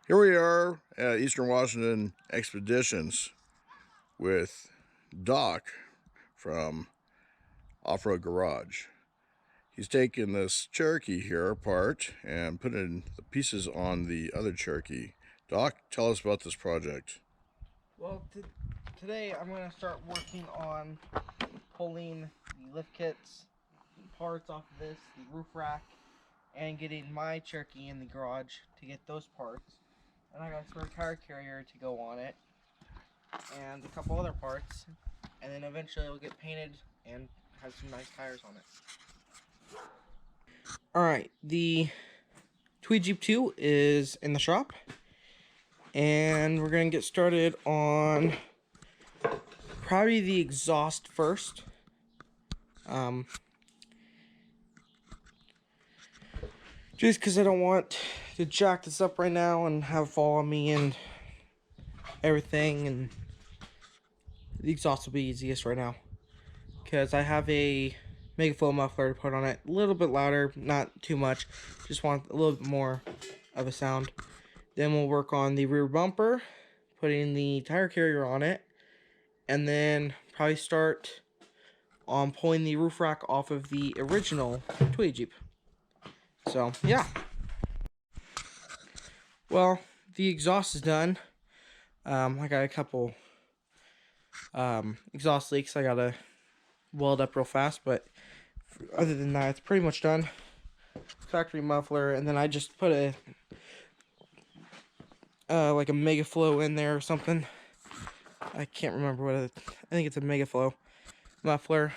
Here we are at Eastern Washington Expeditions with Doc from Off-Road Garage. He's taken this Cherokee here apart and putting the pieces on the other Cherokee. Doc, tell us about this project. Well, today I'm going to start working on pulling the lift kits, parts off of this, the roof rack, and getting my Cherokee in the garage to get those parts. And I got a spare tire carrier to go on it, and a couple other parts, and then eventually it'll get painted and have some nice tires on it. Alright, the Tweety Jeep 2 is in the shop, and we're going to get started on probably the exhaust first. Just because I don't want to jack this up right now and have it fall on me and everything, and the exhaust will be easiest right now. Because I have a megaflow muffler to put on it, a little bit louder, not too much, just want a little bit more of a sound. Then we'll work on the rear bumper, putting the tire carrier on it, and then probably start on pulling the roof rack off of the original Tweety Jeep. So, yeah. Well, the exhaust is done. I got a couple exhaust leaks I gotta weld up real fast, but other than that, it's pretty much done. Factory muffler, and then I just put a like a megaflow in there or something. I can't remember what I think it's a megaflow muffler.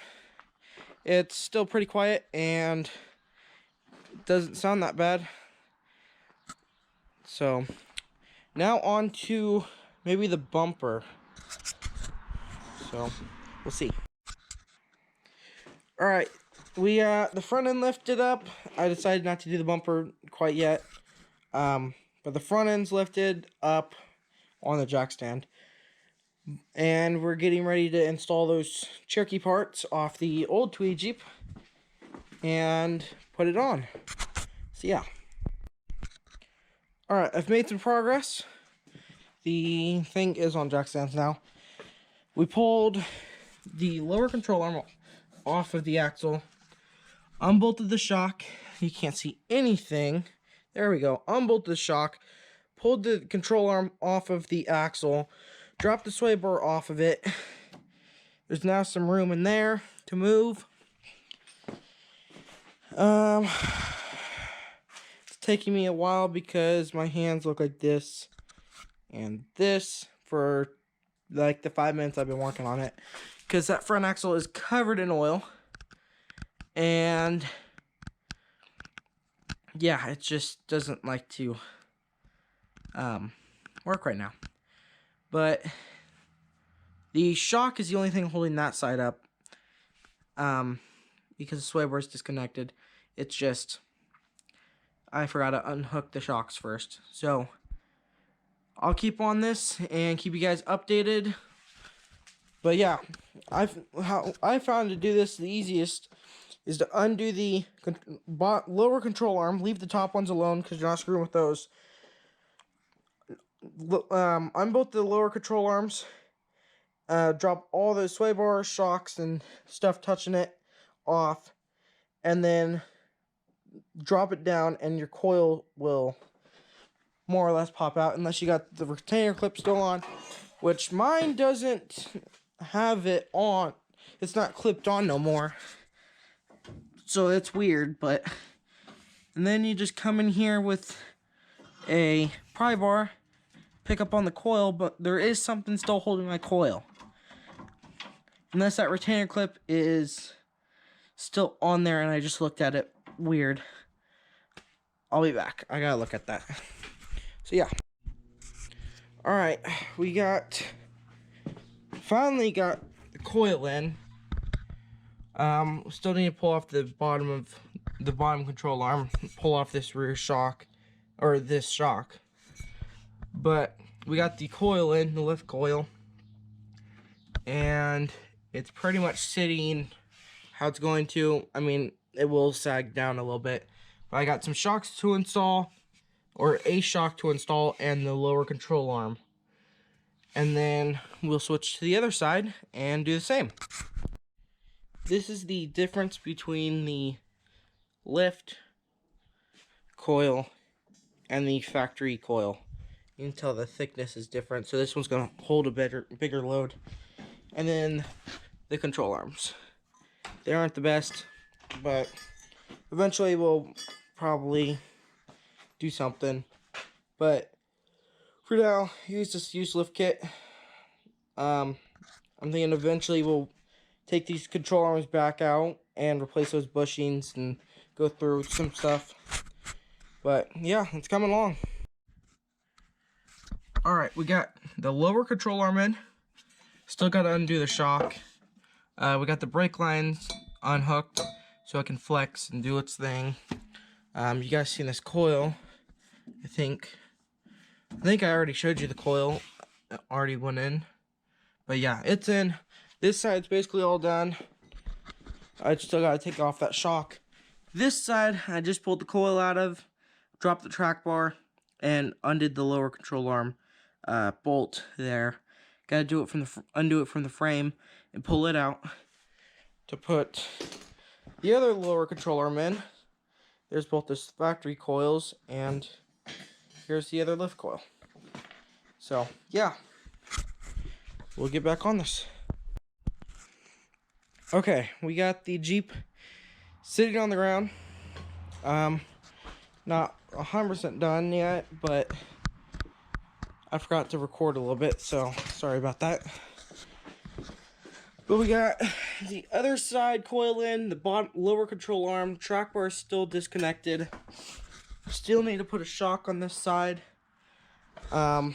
It's still pretty quiet and doesn't sound that bad. So now on to maybe the bumper. So we'll see. Alright, we the front end lifted up. I decided not to do the bumper quite yet. But the front end's lifted up on the jack stand. And we're getting ready to install those Cherokee parts off the old Tweety Jeep and put it on. So yeah. Alright, I've made some progress. The thing is on jack stands now. We pulled the lower control arm off of the axle, unbolted the shock. You can't see anything. There we go. Unbolted the shock, pulled the control arm off of the axle, dropped the sway bar off of it. There's now some room in there to move. It's taking me a while because my hands look like this and this for like the 5 minutes I've been working on it, because that front axle is covered in oil, and yeah, it just doesn't like to work right now. But the shock is the only thing holding that side up, because the sway bar is disconnected. It's just I forgot to unhook the shocks first. So I'll keep on this and keep you guys updated. But yeah, how I found to do this the easiest is to undo the lower control arm, leave the top ones alone because you're not screwing with those. Unbolt the lower control arms, drop all the sway bars, shocks, and stuff touching it off, and then drop it down, and your coil will more or less pop out, unless you got the retainer clip still on, which mine doesn't have it on. It's not clipped on no more, so it's weird. But and then you just come in here with a pry bar, pick up on the coil, but there is something still holding my coil, unless that retainer clip is still on there and I just looked at it weird. I'll be back. I gotta look at that. So yeah. Alright, we finally got the coil in. Still need to pull off the bottom control arm, pull off this rear shock, or this shock. But we got the coil in, the lift coil, and it's pretty much sitting how it's going to. I mean, it will sag down a little bit, but I got some shocks to install, or a shock to install and the lower control arm. And then we'll switch to the other side and do the same. This is the difference between the lift coil and the factory coil. You can tell the thickness is different, so this one's going to hold a bigger load. And then the control arms. They aren't the best, but eventually we'll probably do something. But for now, use this used lift kit. I'm thinking eventually we'll take these control arms back out and replace those bushings and go through some stuff. But yeah, it's coming along. Alright, we got the lower control arm in. Still got to undo the shock. We got the brake lines unhooked so it can flex and do its thing. You guys seen this coil. I think I already showed you the coil. It already went in. But yeah, it's in. This side's basically all done. I still got to take off that shock. This side, I just pulled the coil out of, dropped the track bar, and undid the lower control arm bolt there. Got to do it from the undo it from the frame and pull it out to put the other lower control arm in. There's both the factory coils and here's the other lift coil. So yeah, we'll get back on this. Okay, we got the Jeep sitting on the ground. Not 100% done yet, but I forgot to record a little bit, so sorry about that. But we got the other side coil in, the bottom lower control arm, track bar is still disconnected. Still need to put a shock on this side. The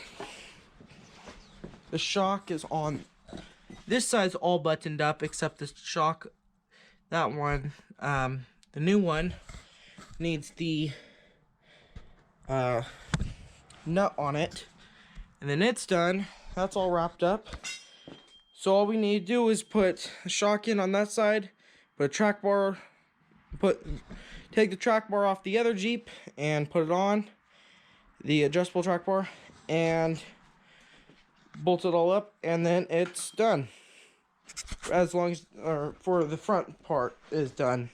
shock is on this side's all buttoned up except the shock. That one, the new one, needs the nut on it. And then it's done. That's all wrapped up. So all we need to do is put a shock in on that side, put a track bar, take the track bar off the other Jeep and put it on, the adjustable track bar, and bolt it all up, and then it's done. As long as, or for the front part is done.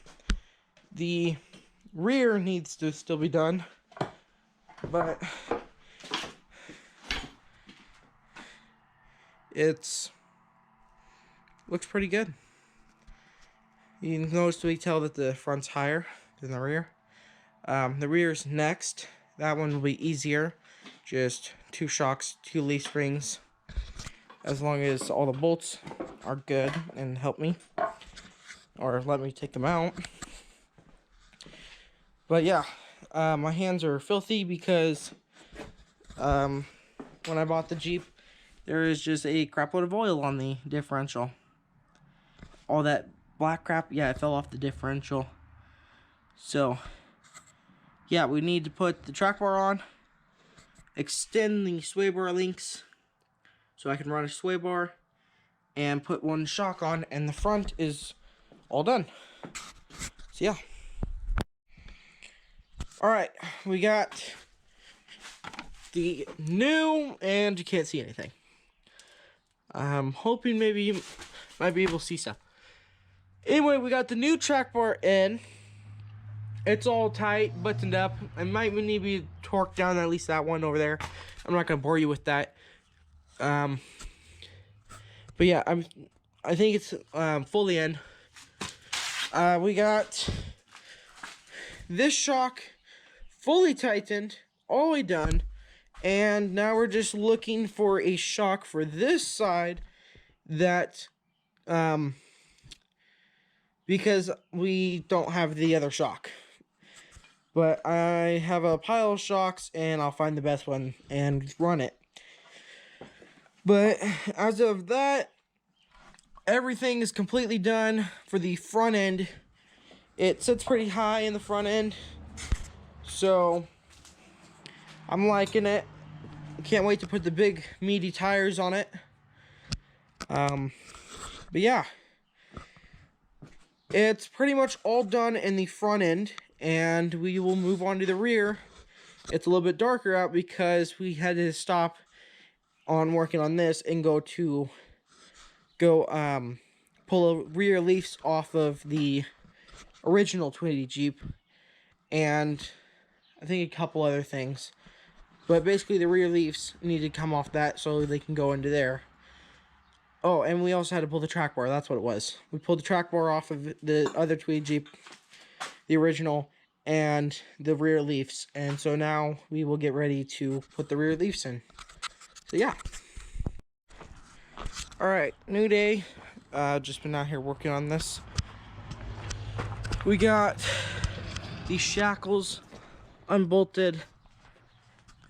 The rear needs to still be done, but looks pretty good. You can noticeably tell that the front's higher than the rear. The rear's next. That one will be easier. Just 2 shocks, 2 leaf springs. As long as all the bolts are good and help me. Or let me take them out. But yeah, my hands are filthy because when I bought the Jeep, there is just a crap load of oil on the differential. All that black crap, yeah, it fell off the differential. So, yeah, we need to put the track bar on, extend the sway bar links so I can run a sway bar, and put one shock on, and the front is all done. So, yeah. Alright, we got the new, and you can't see anything. I'm hoping maybe you might be able to see stuff. Anyway, we got the new track bar in. It's all tight, buttoned up. I might need to be torqued down, at least that one over there. I'm not going to bore you with that. But yeah, I think it's fully in. We got this shock fully tightened, all the way done. And now we're just looking for a shock for this side that, because we don't have the other shock. But I have a pile of shocks and I'll find the best one and run it. But as of that, everything is completely done for the front end. It sits pretty high in the front end. So I'm liking it. Can't wait to put the big meaty tires on it. But yeah, it's pretty much all done in the front end, and we will move on to the rear it's a little bit darker out because we had to stop on working on this and go pull the rear leaves off of the original Tweety Jeep, and I think a couple other things. But basically the rear leaves need to come off that so they can go into there. Oh, and we also had to pull the track bar. That's what it was. We pulled the track bar off of the other Tweety Jeep, the original, and the rear leaves. And so now we will get ready to put the rear leaves in. So yeah. Alright, new day. Just been out here working on this. We got these shackles unbolted,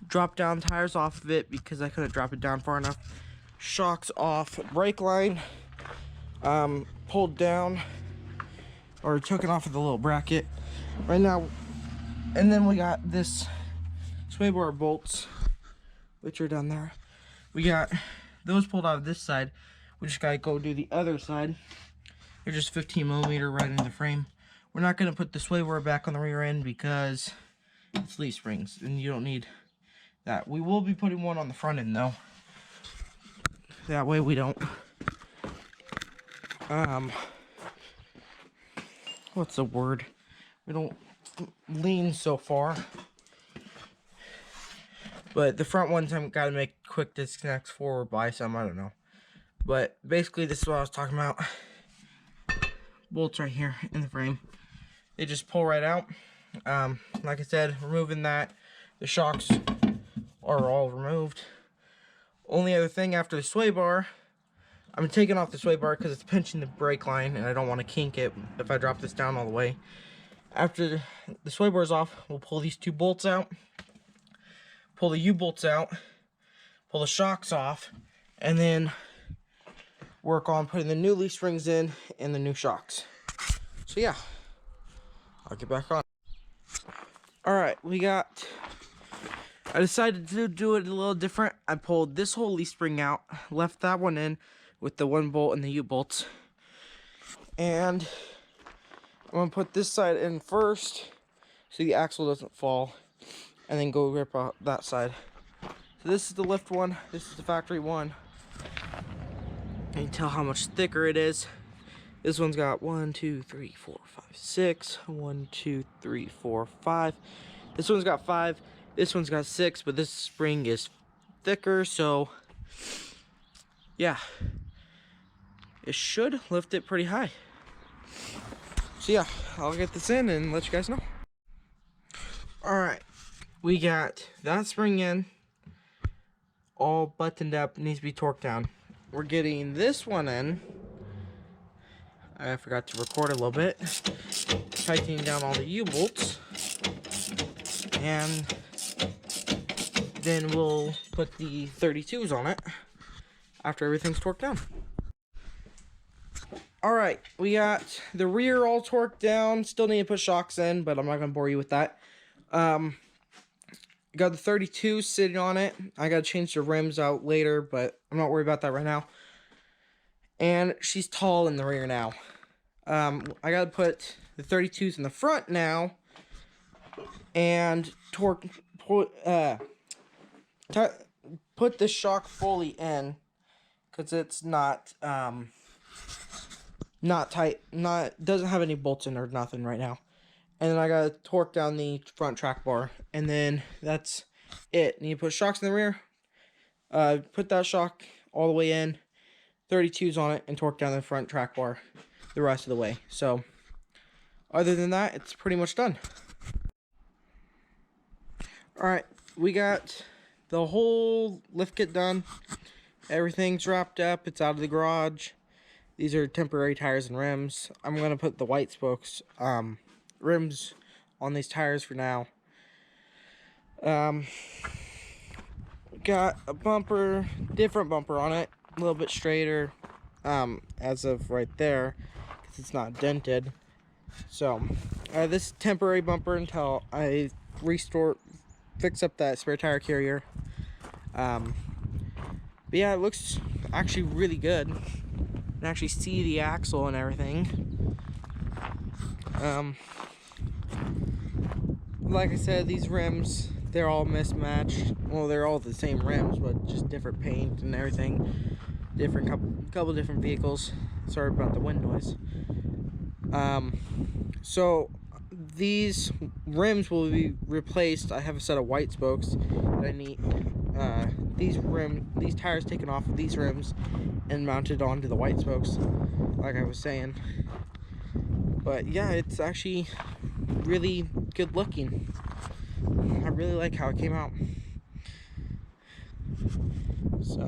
dropped down tires off of it because I couldn't drop it down far enough. Shocks off, brake line pulled down or taken off of the little bracket right now. And then we got this sway bar bolts, which are down there. We got those pulled out of this side. We just gotta go do the other side. They're just 15mm right into the frame. We're not gonna put the sway bar back on the rear end because it's leaf springs and you don't need that. We will be putting one on the front end though. That way we don't what's the word? We don't lean so far. But the front ones I've got to make quick disconnects for or buy some, I don't know. But basically this is what I was talking about. Bolts right here in the frame. They just pull right out. Like I said, removing that. The shocks are all removed. Only other thing after the sway bar, I'm taking off the sway bar because it's pinching the brake line and I don't want to kink it if I drop this down all the way. After the sway bar is off, we'll pull these two bolts out, pull the U-bolts out, pull the shocks off, and then work on putting the new leaf springs in and the new shocks. So yeah, I'll get back on. Alright, I decided to do it a little different. I pulled this whole leaf spring out, left that one in with the one bolt and the U-bolts. And I'm going to put this side in first so the axle doesn't fall, and then go rip out that side. So this is the lift one, this is the factory one. You can tell how much thicker it is. This one's got 1, 2, 3, 4, 5, 6. 1, 2, 3, 4, 5. This one's got 5. This one's got 6, but this spring is thicker, so yeah. It should lift it pretty high. So yeah, I'll get this in and let you guys know. Alright, we got that spring in, all buttoned up, needs to be torqued down. We're getting this one in. I forgot to record a little bit. Tightening down all the U-bolts. And then we'll put the 32s on it after everything's torqued down. Alright, we got the rear all torqued down. Still need to put shocks in, but I'm not going to bore you with that. Got the 32 sitting on it. I got to change the rims out later, but I'm not worried about that right now. And she's tall in the rear now. I got to put the 32s in the front now. And put the shock fully in, because it's not tight, doesn't have any bolts in or nothing right now. And then I gotta torque down the front track bar, and then that's it. And you put shocks in the rear, put that shock all the way in, 32s on it, and torque down the front track bar the rest of the way. So other than that, it's pretty much done. Alright, we got the whole lift kit done. Everything's wrapped up. It's out of the garage. These are temporary tires and rims. I'm going to put the white spokes rims on these tires for now. Got a bumper, different bumper on it. A little bit straighter as of right there, because it's not dented. So, this temporary bumper until I fix up that spare tire carrier. But yeah, it looks actually really good. You can actually see the axle and everything. Like I said, these rims, they're all mismatched. Well, they're all the same rims, but just different paint and everything. Different couple different vehicles. Sorry about the wind noise. So these rims will be replaced. I have a set of white spokes that I need these tires taken off of these rims and mounted onto the white spokes, like I was saying. But yeah, it's actually really good looking. I really like how it came out. So,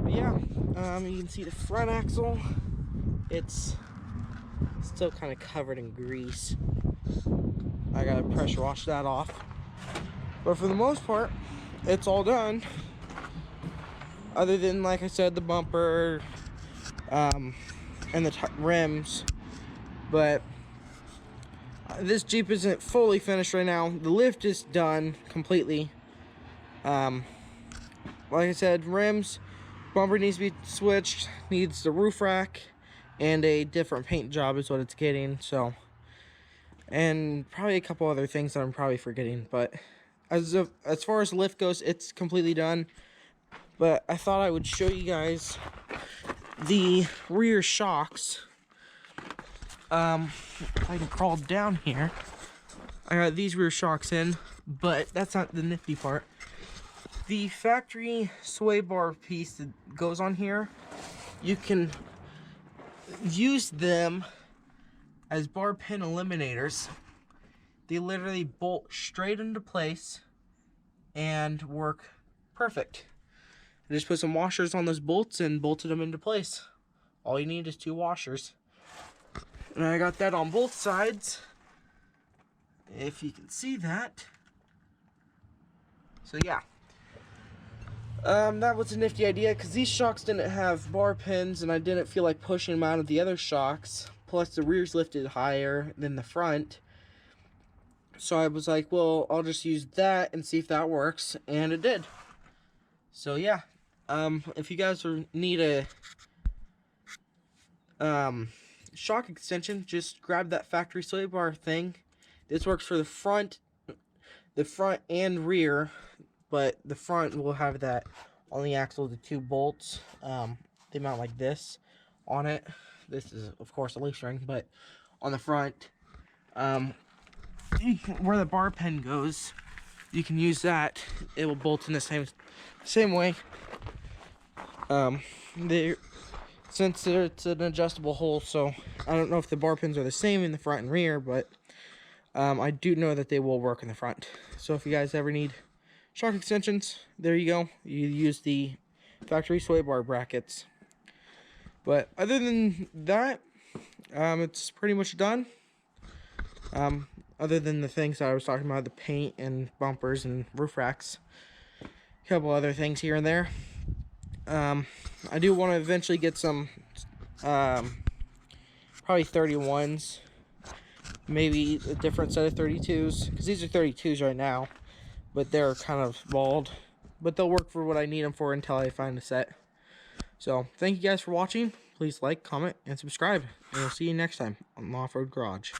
but yeah, you can see the front axle. It's still kind of covered in grease. I gotta pressure wash that off. But for the most part, it's all done. Other than, like I said, the bumper and the rims. But this Jeep isn't fully finished right now. The lift is done completely. Like I said, rims, bumper needs to be switched, needs the roof rack, and a different paint job is what it's getting. So, and probably a couple other things that I'm probably forgetting. But as far as the lift goes, it's completely done. But I thought I would show you guys the rear shocks. If I can crawl down here, I got these rear shocks in, but that's not the nifty part. The factory sway bar piece that goes on here, you can use them as bar pin eliminators. They literally bolt straight into place and work perfect. I just put some washers on those bolts and bolted them into place. All you need is 2 washers. And I got that on both sides, if you can see that. So yeah, that was a nifty idea, because these shocks didn't have bar pins and I didn't feel like pushing them out of the other shocks. Plus the rear's lifted higher than the front. So I was like, well, I'll just use that and see if that works, and it did. So yeah, if you guys need a shock extension, just grab that factory sway bar thing. This works for the front and rear, but the front will have that on the axle, the 2 bolts. They mount like this on it. This is, of course, a leaf ring, but on the front, where the bar pin goes, you can use that. It will bolt in the same way. Since it's an adjustable hole, so I don't know if the bar pins are the same in the front and rear, but I do know that they will work in the front. So if you guys ever need shock extensions, there you go. You use the factory sway bar brackets. But other than that, it's pretty much done. Other than the things that I was talking about, the paint and bumpers and roof racks. A couple other things here and there. I do want to eventually get some, probably 31s. Maybe a different set of 32s. Because these are 32s right now. But they're kind of bald. But they'll work for what I need them for until I find a set. So, thank you guys for watching. Please like, comment, and subscribe. And we'll see you next time on the Off-Road Garage.